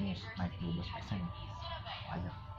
bisnis naik 12% pajak.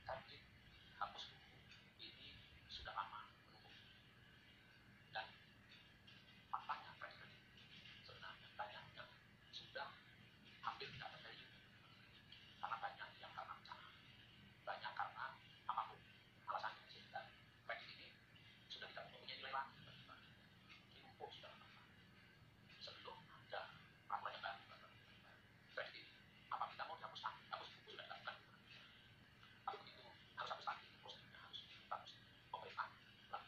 Kredit hapus buku ini sudah lama menumpuk dan faktanya kredit sebenarnya banyak yang sudah hampir tidak terjadi karena banyak yang karena bencana, banyak karena apapun alasannya sehingga kredit ini sudah tidak mempunyai nilai lagi dinumpuk sudah lama sebelum ada peraturan yang baru kredit ini apabila mau dihapuskan hapus buku sudah dilakukan tapi begitu harus hapus lagi prosesnya harus bagus pemerintah lakukan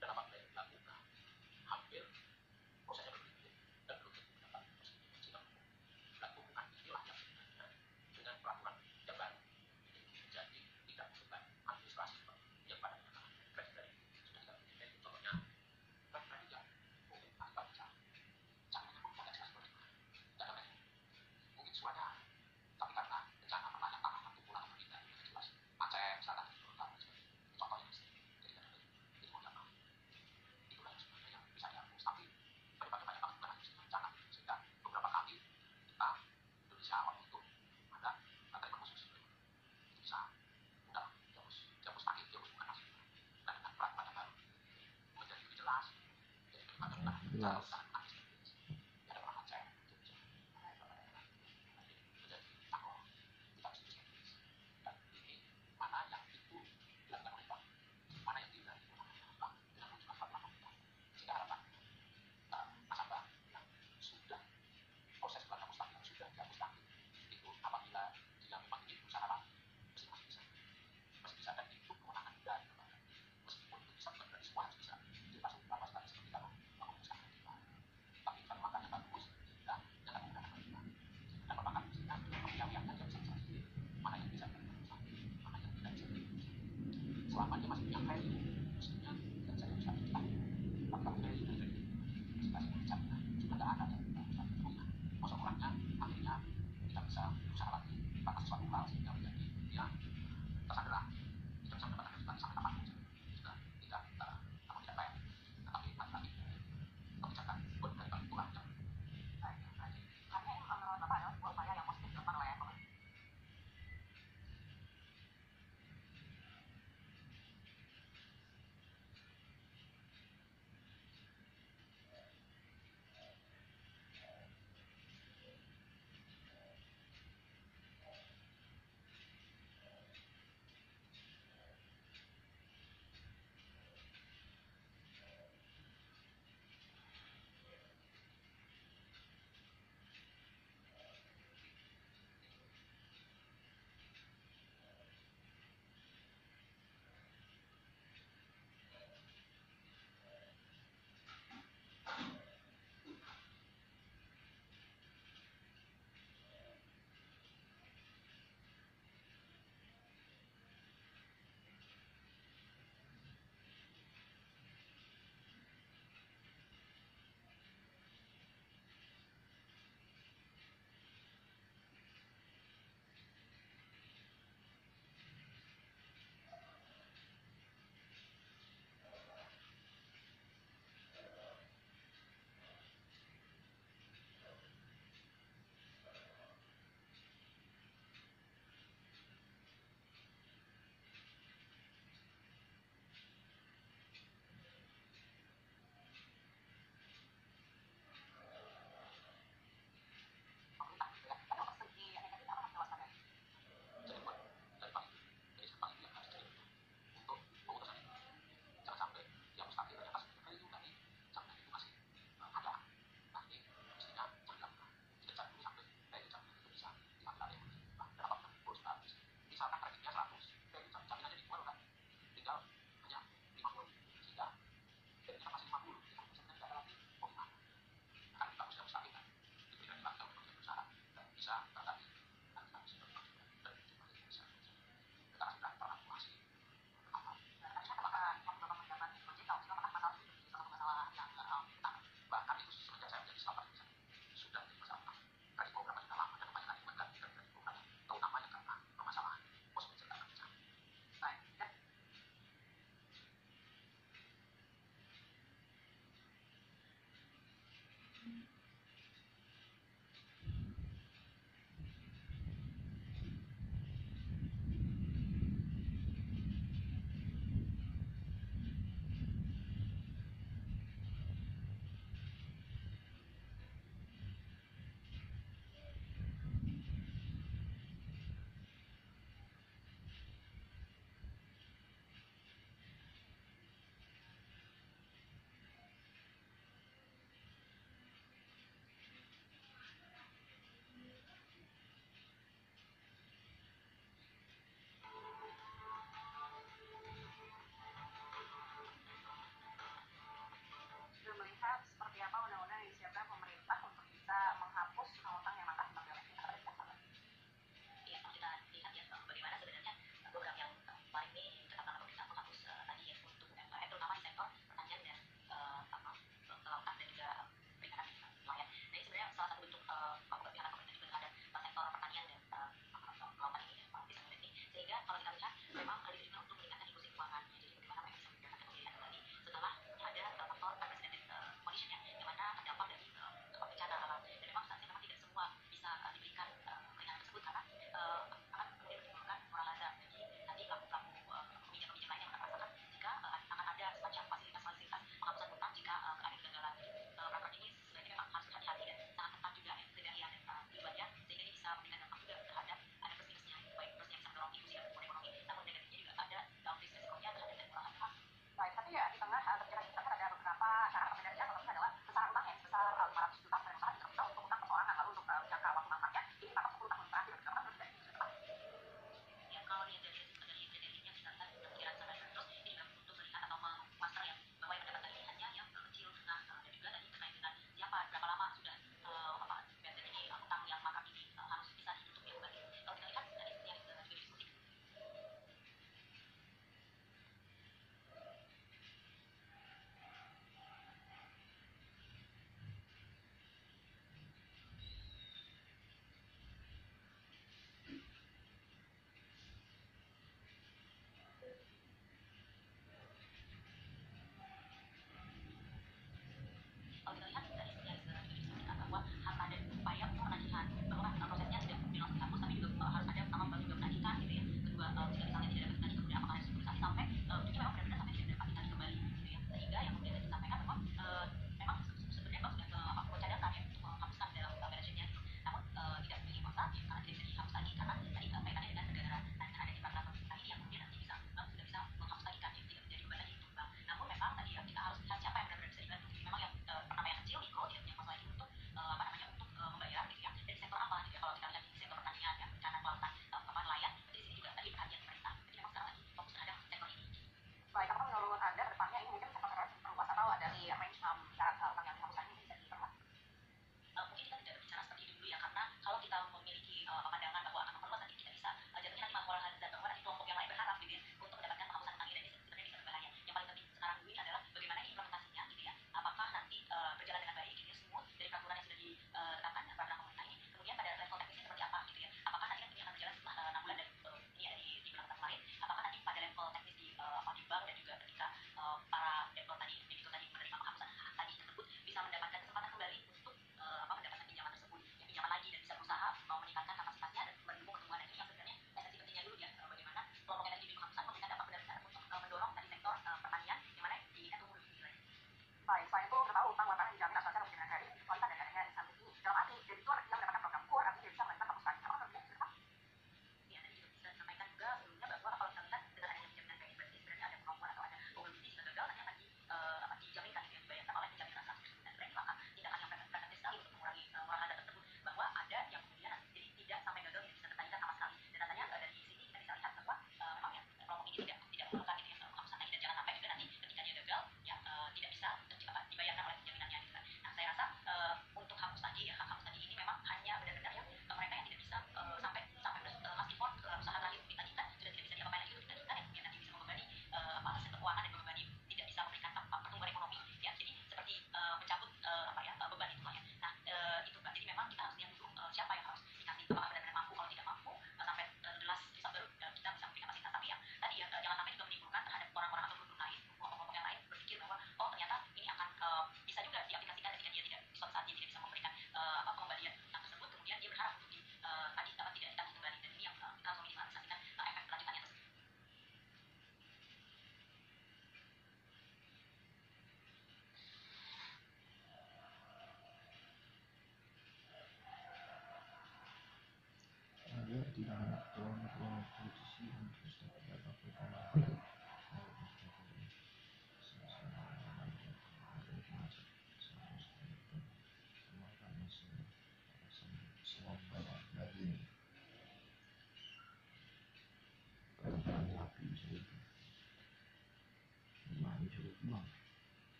dan apabila yang dilakukan hampir prosesnya berbelit dan belum tentu mendapat persetujuan sehingga dan hubungan inilah yang sebenarnya dengan peraturan yang baru jadi tidak membeban administrasi yang pada menyatakan kredit dari sudah tidak punya contohnya kan kredit yang mungkin ahli baca caranya pun tidak jelas seperti mana tidak ada mungkin suaranya tapi karena bencana perlahan tanah atau pulang berpindah tidak jelas Aceh misalkan itu contohnya jadi tidak ada itu mau diapa itulah yang sebenarnya yang bisa dihapus tapi berbagai banyak banget bukan hanya bencana sehingga beberapa kali kita Indonesia waktu itu ada treatment khusus itu bisa udah dihapus pakai dihapus bukan asli dan dengan peraturan yang baru menjadi lebih jelas jadi bagaimana bukan hanya bencana Jelas. bukan hanya ada orang Aceh menjadi takut kita mesti skeptis dan ini mana yang itu dilakukan oleh bank mana yang tidak digunakan oleh bank dengan menunjukkan peraturan pemerintah sehingga harapan nasabah yang sudah proses bukan hapus lagi yang sudah dihapus lagi itu apabila dia memang ingin berusaha lagi masih bisa dan itu kewenangan dari lembaga meskipun itu bisa bukan berarti semua harus bisa jadi langsung berapa sekali seperti kalau memutuskan kewajiban tapi jika lembaga bagus dan jangan menggunakan kewajiban dan lembaga mestinya penyampaian aja bisa sendiri mana yang bisa dilakukan mana yang tidak bisa dilakukan selama dia masih punya value mestinya tidak bisa diusaha kita tapi kalau value dan value masing-masing jaminan sudah tidak ada dan tidak bisa dipenuhi kosong orangnya akhirnya tidak bisa berusaha lagi karena sesuatu hal sehingga menjadi dia tersandera tidak bisa mendapatkan kejutan sampai kapan saja jika tidak namun tidak baik tetapi lagi-lagi kebijakan pun dari bank itulah yang baik artinya ini menurut Bapak adalah sebuah upaya yang positif dilakukan oleh pemerintah.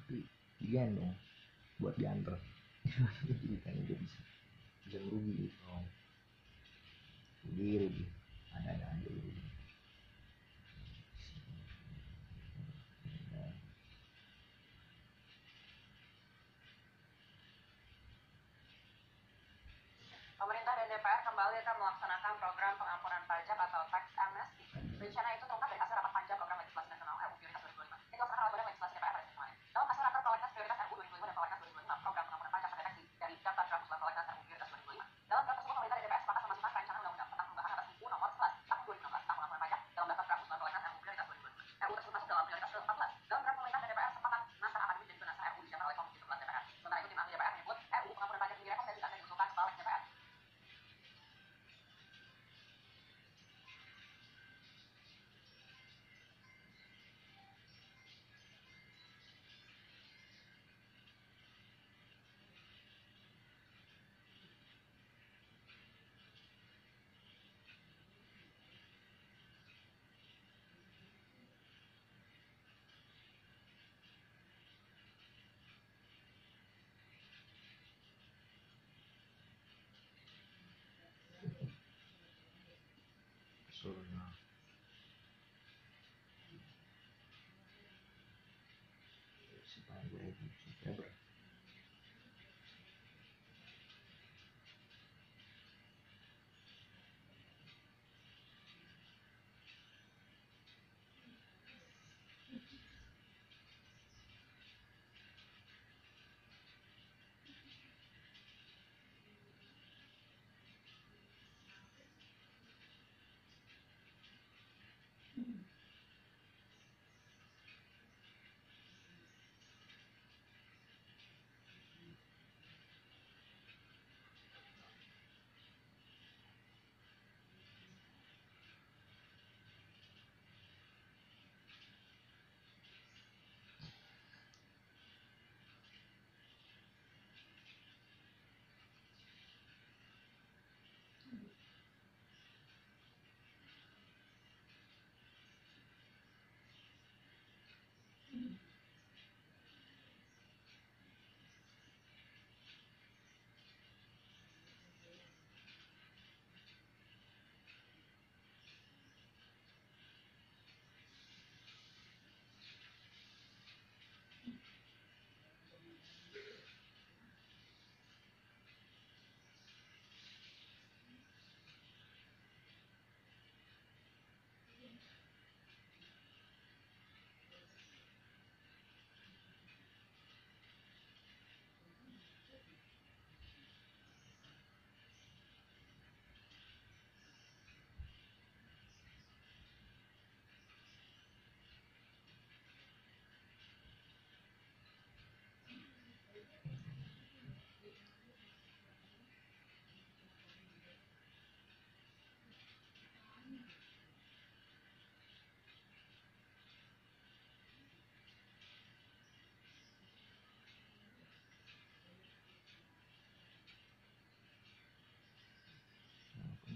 digendong buat diantar. Jadi kan juga bisa merugi. Oh. Rugi ada aja rugi. Pemerintah dan DPR kembali akan melaksanakan program pengampunan pajak atau tax amnesty. Rencana itu terungkap dari hasil rapat panja program legislasi nasional RUU Prioritas 2025 yang dilaksanakan oleh Badan Legislasi DPR pada Senin kemarin. Dalam hasil rapat prolegnas prioritas RUU 2025 dan prolegnas 2025, program pengampunan pajak terdeteksi dari daftar draft usulan prolegnas RUU Prioritas 2025. Dalam draft tersebut, pemerintah dan DPR sepakat memasukkan rancangan undang-undang tentang perubahan atas UU Nomor 11 Tahun 2016 tentang pengampunan pajak dalam daftar draft usulan prolegnas RUU Prioritas 2025. RUU tersebut masuk dalam prioritas ke-14. Dalam draft pemerintah dan DPR sepakat naskah amandemen dan juga naskah RUU dicatat oleh Komisi 11 DPR. Sementara itu, tim ahli DPR menyebut RUU pengampunan pajak direkomendasikan dan diusulkan balik DPR. Surna supaya gue September.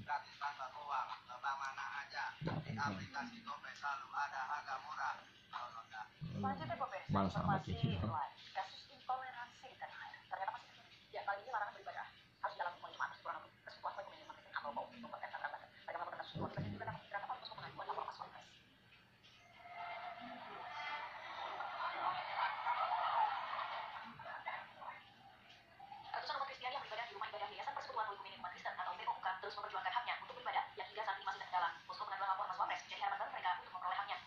Gratis tanpa uang, ke bank mana aja. Di aplikasi GoPay selalu ada harga murah. Download dah. Selanjutnya, pemirsa, Malas amat informasi ini. lain. Kasus intoleransi di tanah air ternyata masih terjadi. Ya, kali ini larangan beribadah harus dalam rumah jemaat kurang lebih persekutuan Komunis Marxisme atau PAU membuat RT Ramadan. Bagaimana kasus itu? Presiden juga dapat dikerahkan untuk pengaduan lapor pas Kongres. Ratusan umat Kristiani yang beribadah di rumah ibadah Yayasan Persekutuan Oikumene Umat Kristen atau POUK terus memperjuangkan haknya untuk beribadah yang hingga saat ini masih terkendala. Posko pengaduan lapor Mas Wapres menjadi harapan baru mereka untuk memperoleh haknya.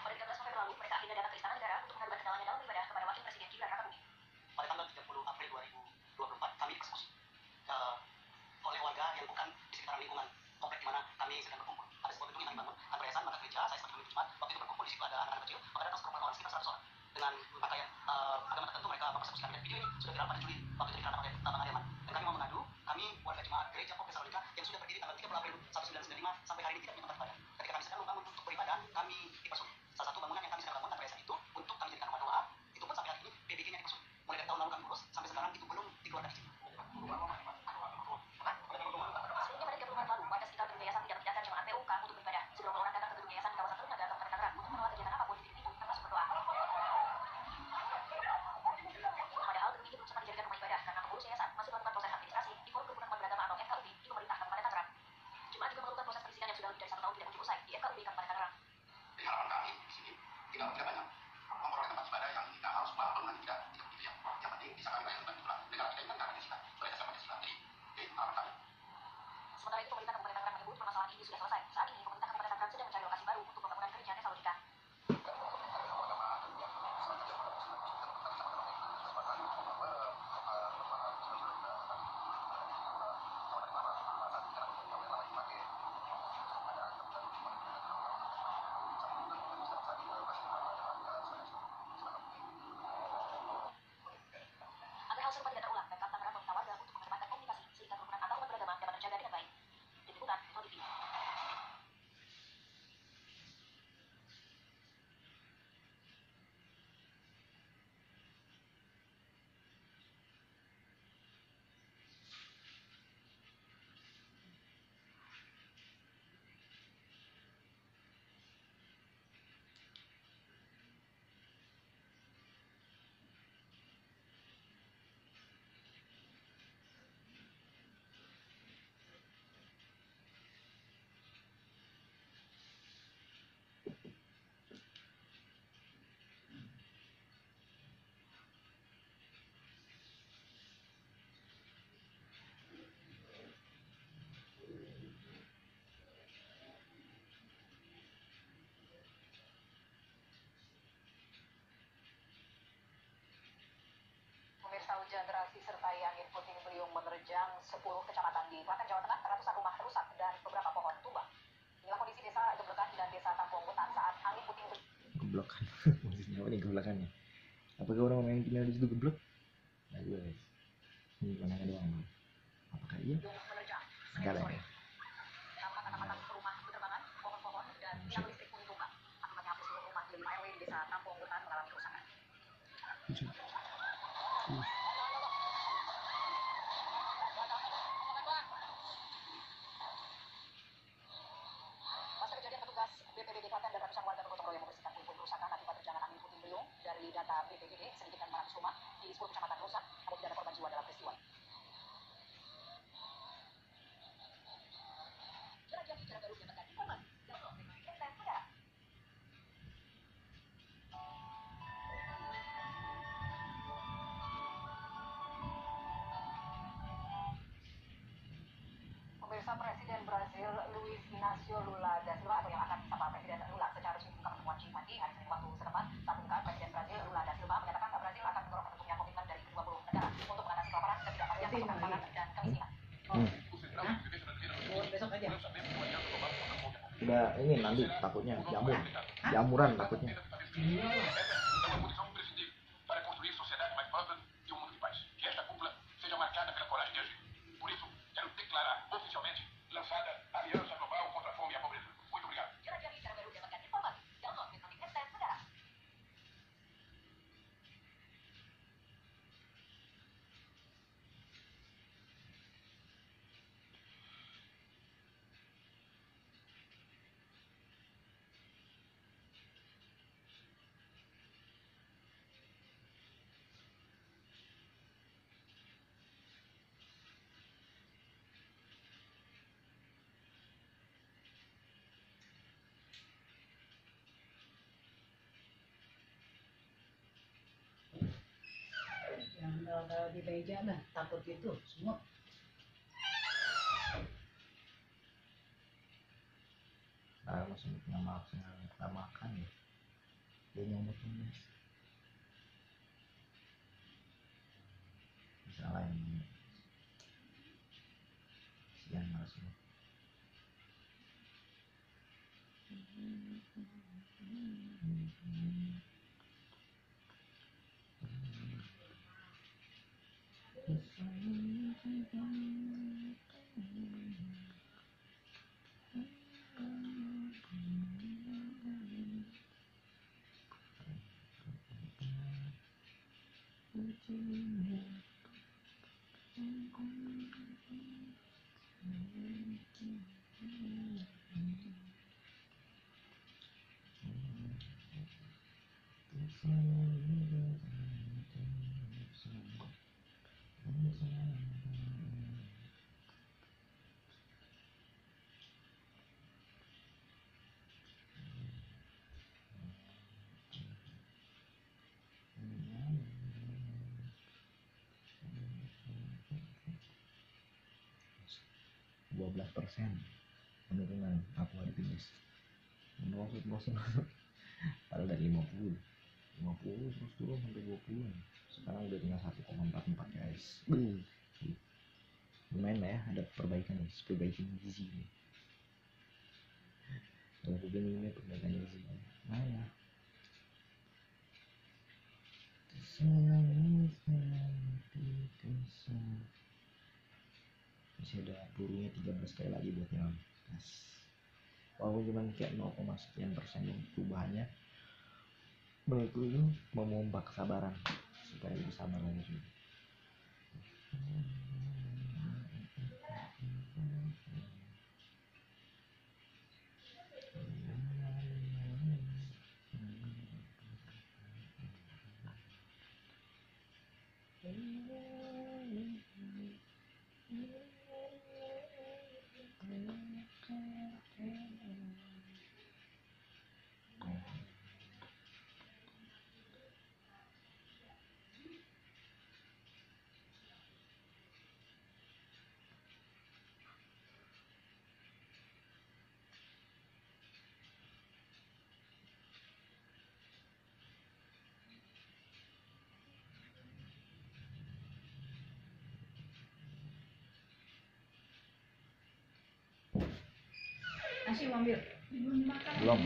Pada 13 November lalu, mereka akhirnya datang ke Istana Negara untuk mengadukan kendalanya dalam beribadah kepada Wakil Presiden Gibran Rakabuming. Pada tanggal 30 April 2024 kami dieksekusi oleh warga yang bukan di sekitaran lingkungan komplek di mana kami sedang berkumpul. Ada sebuah gedung yang kami bangun antara yayasan maka gereja, saya sebagai pemimpin jemaat waktu itu berkumpul di situ ada anak-anak kecil, maka datang sekerombolan orang sekitar 100 orang dengan pakaian agama tertentu mereka mempersekusi kami. Dan video ini sudah viral pada Juli waktu itu di Kerana Bang Adiaman. Dan kami mau mengadu, kami warga jemaat gereja Pop Tesalonika yang sudah berdiri tanggal 30 April 1995 sampai hari ini tidak punya tempat ibadah. Ketika kami sedang membangun untuk beribadah, kami dipersekusi. Salah satu bangunan yang kami sedang bangun antara yayasan itu untuk kami jadikan rumah doa, itu pun sampai hari ini PBG-nya dipersekusi. Mulai dari tahun lalu kami urus sampai sekarang itu belum dikeluarkan izin. Sebelumnya pada 30 Maret lalu, warga sekitar gedung yayasan tidak mengizinkan jemaat POUK untuk beribadah. Segerombolan orang datang ke gedung yayasan di kawasan Teluk Naga, Kabupaten Tangerang untuk menolak kegiatan apapun di titik itu, termasuk berdoa. Hujan deras disertai angin puting beliung menerjang 10 kecamatan di Klaten, Jawa Tengah. Ratusan rumah rusak dan beberapa pohon tumbang. Inilah kondisi desa Geblekan dan desa Tampung Wetan saat angin puting beliung. Geblokan. Maksudnya apa nih geblokannya? Apakah orang yang tinggal di situ geblok? Nah, guys. Ini pandangan doang, Bang. Apakah iya? Menerjang. Enggak lah ya. Tampak anak-anak rumah berterbangan, pohon-pohon dan tiang listrik pun tumbang. Akibatnya hampir seluruh rumah di 5 RW di desa Tampung Wetan mengalami kerusakan. Pasca kejadian, petugas BPBD Klaten dan ratusan warga bergotong royong membersihkan puing-puing kerusakan akibat terjangan angin puting beliung. Dari data BPBD, sedikitnya 500 rumah di 10 kecamatan rusak, namun tidak ada korban jiwa dalam peristiwa. Cara baru mendapatkan informasi. Download dengan Intan Saudara. Pemirsa, Presiden Brazil Luiz Inácio Lula da Silva atau yang akan disapa Presiden Lula secara resmi membuka pertemuan G20 hari Senin waktu setempat. Saat membuka, Presiden Brazil Lula da Silva menyatakan Brazil akan mendorong terbentuknya komitmen dari ke-20 negara untuk mengatasi kelaparan, ketidakpastian pasokan pangan dan kemiskinan. Besok aja. Udah ini nanti takutnya jamuran takutnya. Uma condição imprescindível para construir sociedade mais próspera e um mundo de paz. Que esta cúpula seja marcada pela coragem de agir. Por isso, quero declarar oficialmente lançada a Aliança Global contra a Fome e a Pobreza. Muito obrigado. Jelajahi cara baru mendapatkan informasi. Download dengan Intan Saudara. Yang kalau di meja nah takut itu semua. Nah, masih nggak makan ya. Dia nyomot mas. Bisa lain. Sian malas lu. Penurunan aku hari finish bosan padahal dari 50 terus turun sampai 20 sekarang udah tinggal 1,44 guys. Lumayan lah ya, ada perbaikan nih, perbaikan gizi nih. Kalau begini ini perbaikan gizi nah ya masih ada burunya 13 kali lagi buat nyala. Walaupun cuma kayak 0, sekian persen perubahannya, menurutku itu memompa kesabaran supaya lebih sabar lagi. Nasi mau ambil. Belum.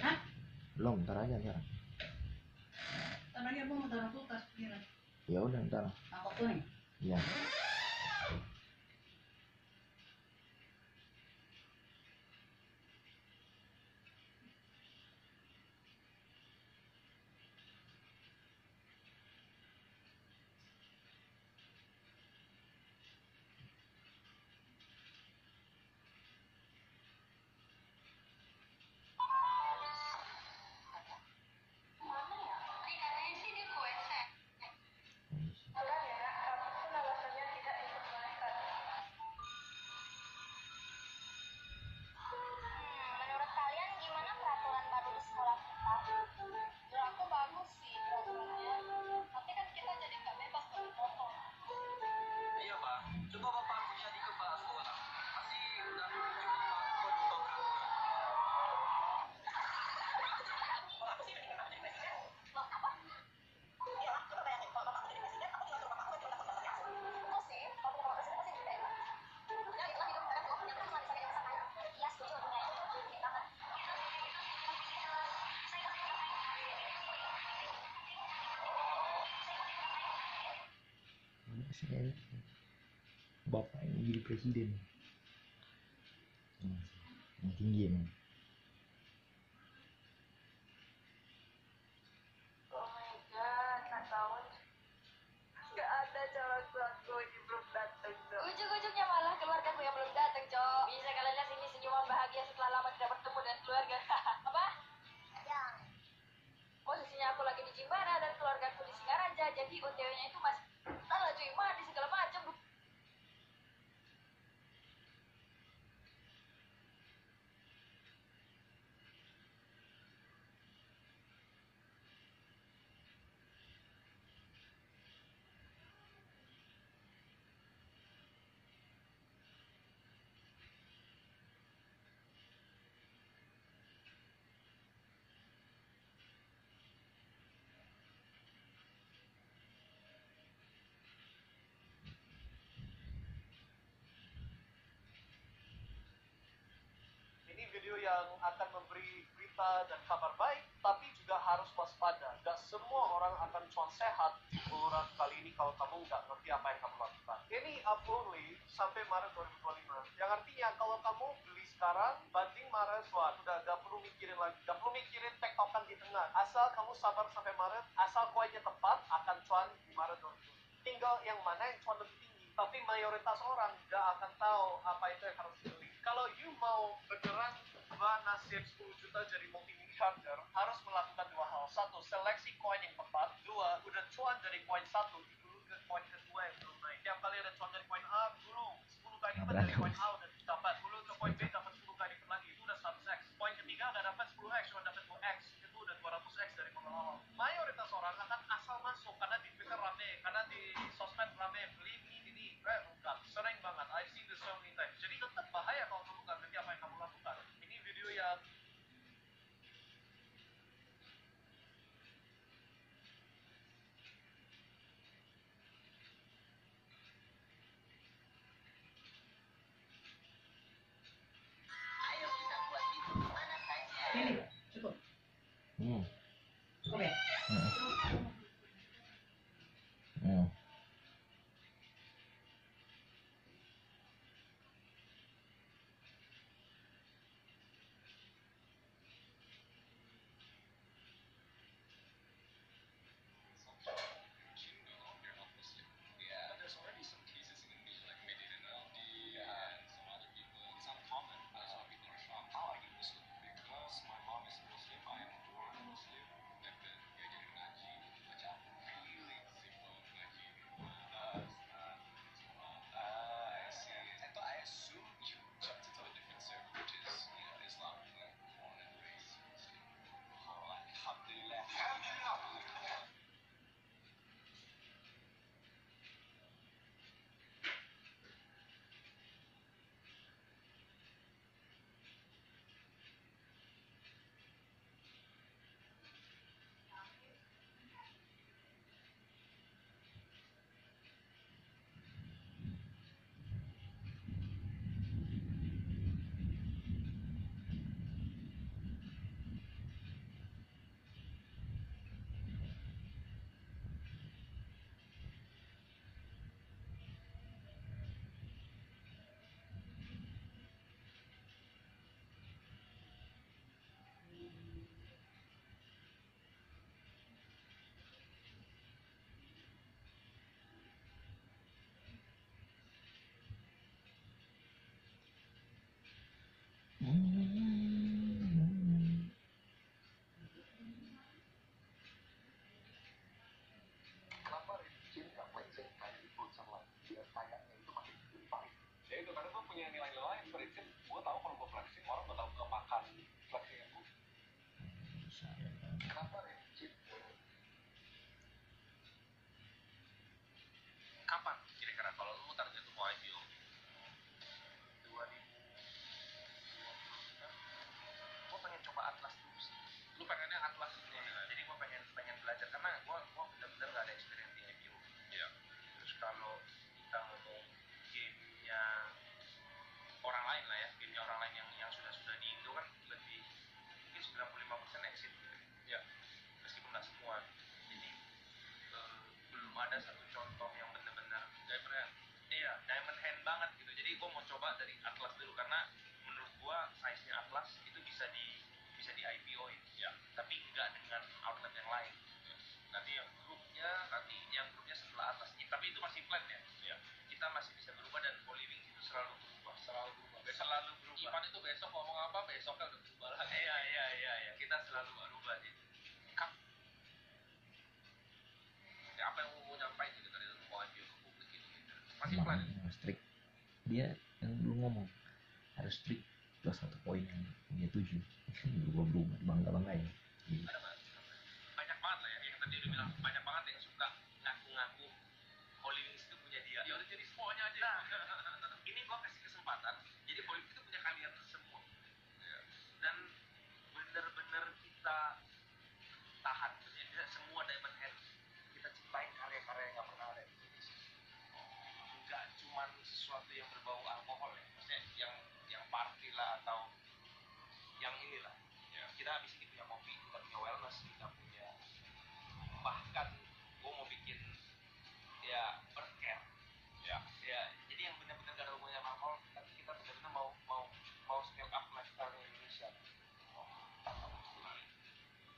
Hah? Belum, ntar aja ntar. Tanahnya apa mau taruh kulkas pikiran. Ya udah ntar. Angkot tuh nih. Iya. Menurut kalian gimana peraturan baru di sekolah kita? Menurut aku bagus sih peraturannya. Tapi kan kita jadi nggak bebas berfoto. Iya pak, coba bapak aku jadi kepala sekolah. Pasti udah cukup pak program. Betul sih, kalau punya bapak presiden pasti gitu ya. Ya itulah hidup kita tuh, yang cuma bisa kayak pesan aja. Iya setuju, dunia itu tuh rumit banget. Mana sih kayaknya bapak yang jadi presiden. Yang tinggi emang. Oh my god, nggak tahu. Nggak ada calon suamiku ini belum datang dong. Ujung-ujungnya malah keluargaku yang belum datang, Cok. Bisa kalian lihat ini senyuman bahagia setelah lama tidak bertemu dengan keluarga. Apa? Ya. Posisinya aku lagi di Jimbaran dan keluargaku di Singaraja, jadi OTW-nya itu masih salah cuy, mandi segala macam. Ini video yang akan memberi berita dan kabar baik, tapi juga harus waspada. Gak semua orang akan cuan sehat di bulan kali ini kalau kamu nggak ngerti apa yang kamu lakukan. Ini up only sampai Maret 2025. Yang artinya kalau kamu beli sekarang, banding Maret, wah, udah gak perlu mikirin lagi. Gak perlu mikirin tektokan di tengah. Asal kamu sabar sampai Maret, asal koinnya tepat, akan cuan di Maret 2025. Tinggal yang mana yang cuan lebih tinggi. Tapi mayoritas orang gak akan tahu apa itu yang harus dibeli. Kalau you mau beneran ubah nasib 10 juta jadi multi-miliarder, harus melakukan dua hal. Satu, seleksi koin yang tepat. Dua, udah cuan dari koin satu, dulu ke koin kedua yang belum naik. Tiap kali ada cuan dari koin A, dulu 10 kali lipat dari koin A udah dapat. Dulu ke koin B dapat 10 kali lipat lagi, itu udah 100x. Koin ketiga gak dapat 10x, cuma dapat 2x. Itu udah 200x dari modal awal. Mayoritas orang akan asal masuk, karena di Twitter rame, karena di sosmed rame, beli ini, enggak, sering banget. I've seen this so many times. Jadi tetap bahaya kalau kamu nggak ngerti apa yang kamu lakukan. Ini video yang punya nilai-nilai lain. Prinsip gue tahu kalau gue flexing orang bakal kemakan flexing gue. Bisa ya kan. Kenapa Rencit? Kapan kira-kira kalau lu target tuh mau IPO? 2020 kan? Gue pengen coba Atlas dulu sih. Lu pengennya Atlas dulu ya? Jadi gue pengen belajar karena gue bener-bener gak ada experience di IPO. Iya. Terus kalau kita ngomong gamenya orang lain lah ya, gamenya orang lain yang sudah di Indo kan lebih mungkin 95% exit gitu. Ya. Meskipun nggak semua. Jadi belum ada satu contoh yang benar-benar diamond hand banget gitu. Jadi gue mau coba dari Atlas dulu karena menurut gue size-nya Atlas itu bisa di IPO-in ya, tapi nggak dengan outlet yang lain. Nanti yang grupnya setelah Atlas ini, tapi itu masih plan ya. Kita masih bisa berubah dan co-living itu selalu berubah. Ivan itu besok ngomong apa, besoknya udah berubah lagi. Iya. Kita selalu berubah sih. Apa yang mau nyampain gitu dari mau IPO ke publik itu gitu. Masih plan. Strict. Dia yang dulu ngomong harus strict plus 1 poin yang dia tuju. Berubah bangga-banggain. Gitu. Ada banyak banget lah ya yang tadi udah bilang, banyak banget yang suka ngaku-ngaku Hollywings itu punya dia. Ya udah jadi semuanya aja. Nah, ini gua kasih kesempatan. Jadi Hollywings itu punya kalian semua. Ya. Dan bener-bener kita tahan. Maksudnya semua Diamond Hand kita ciptain karya-karya yang nggak pernah ada di Indonesia. Nggak cuman sesuatu yang berbau alkohol ya. Maksudnya yang party lah atau yang inilah. Ya. Kita habis ini punya kopi, kita punya wellness, kita punya bahkan gue mau bikin ya bird care. Ya. Jadi yang benar-benar gak ada hubungannya sama alkohol, tapi kita benar-benar mau scale up lifestyle Indonesia.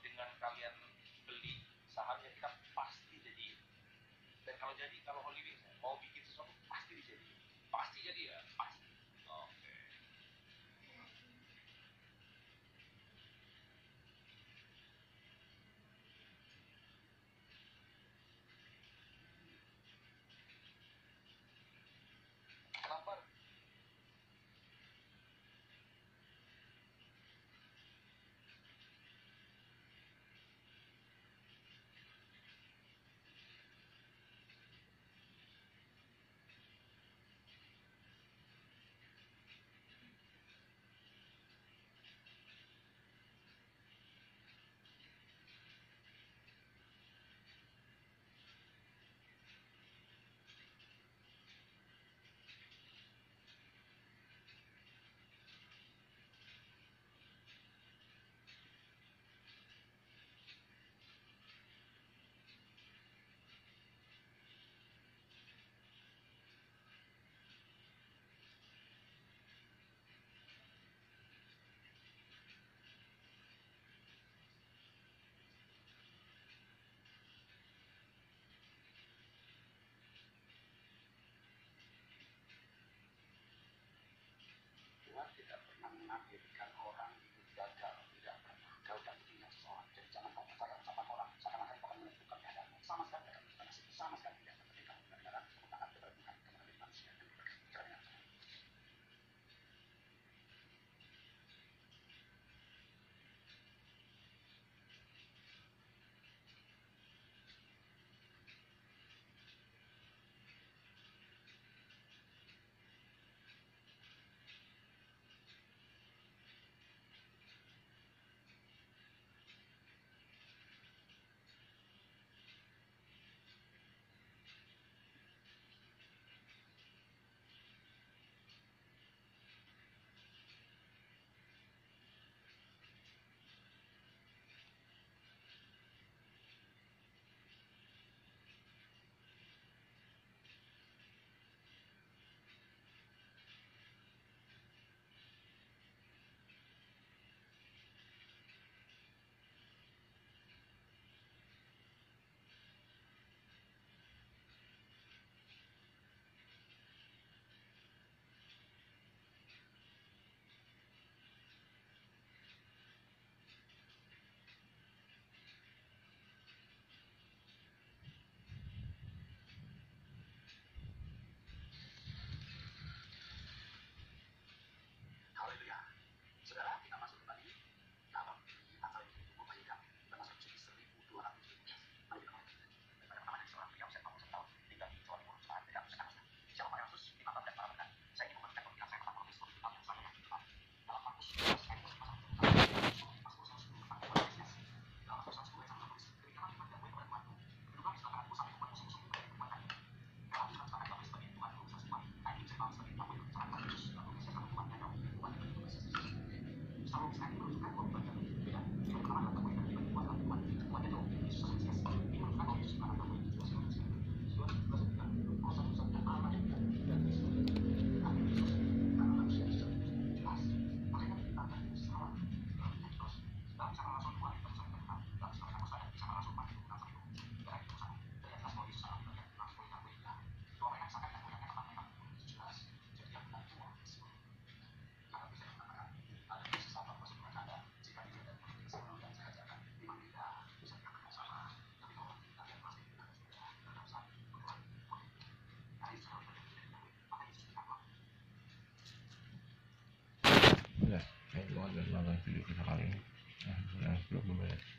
Dengan kalian beli sahamnya kita pasti jadi. Dan kalau Hollywings mau bikin sesuatu pasti dijadi. Pasti jadi ya, pasti. Oke. Kenapa? video kita kali ini. Nah, sudah belum beres.